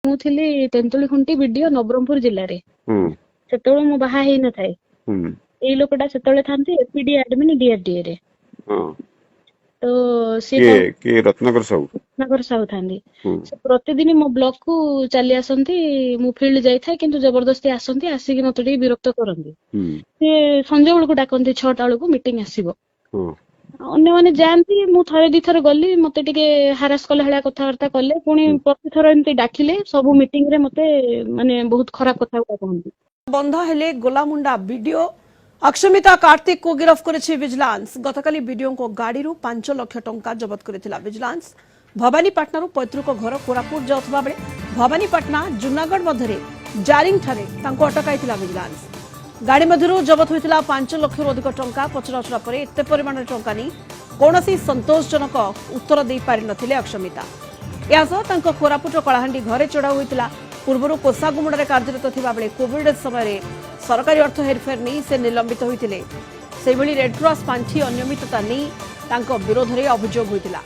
ମୁଁ ଥିଲି ତେନ୍ତୁଳି ଖୁଣ୍ଟି ବିଡିଓ ନବରଙ୍ଗପୁର ଜିଲ୍ଲାରେ। ସେତେବେଳେ ମୁଁ ବାହା ହେଇ ନଥାଏ। ଏଇ ଲୋକଟା ସେତେବେଳେ ଥାନ୍ତି ଏପିଡି ଆଡମିନ ଡିଆରଡିଏ ରେ। ତ କିଏ ରତ୍ନାକର ସାହୁ ଥାନ୍ତି। ସେ ପ୍ରତିଦିନ ମୋ ବ୍ଲକ କୁ ଚାଲି ଆସନ୍ତି। ମୁଁ ଫିଲ୍ଡ ଯାଇଥାଏ କିନ୍ତୁ ଜବରଦସ୍ତି ଆସନ୍ତି, ଆସିକି ମତେ ଟିକେ ବିରକ୍ତ କରନ୍ତି। ସେ ସଞ୍ଜ ବେଳକୁ ଡାକନ୍ତି 6ଟା ବେଳକୁ ମିଟିଂ ଆସିବ। ଅନ୍ୟମାନେ ଯାଆନ୍ତି, ମୁଁ ଥରେ ଦିଥର ଗଲି, ମତେ ଟିକେ ହାରାସ କଲେ ଭଳିଆ କଥାବାର୍ତ୍ତା କଲେ। ପୁଣି ପ୍ରତିଥର ଏମିତି ଡାକିଲେ, ସବୁ ମିଟିଂ ରେ ମତେ ମାନେ ବହୁତ ଖରାପ କଥା କହନ୍ତି। बंध हेले गोलामुंडा वीडियो अक्षमिता कार्तिक को गिरफ्त करेछि विजिलेंस। गतकाली वीडियो को गाड़ी 5 लाख टंका जबत करिथिला विजिलेंस। भवानीपाटना पैतृक घर कोरापुट जाउथबा बेले भवानीपाटना जूनागढ़ मध्यरे जारिंग ठारे तांको अटकाइथिला विजिलेंस। गाड़ी मध्यरु जबत होइथिला 5 लाख अधिक टंका। पचराउचरा परे एते परिमाण टंका नहीं कौनसी संतोषजनक उत्तर दे पारि नथिले अक्षमिता। यासह तांको कोरापुट कलाहांडी घरे चढ़ा होइथिला। पूर्व कोसागुमुड़ा कार्यरत थिबा बेले कोविड समय सरकारी अर्थ हेरफेर नहीं से निलंबित होइथिले। सेहि रेडक्रॉस पांठी अनियमितता नहीं तांको विरोध में अभियोग होइथिला।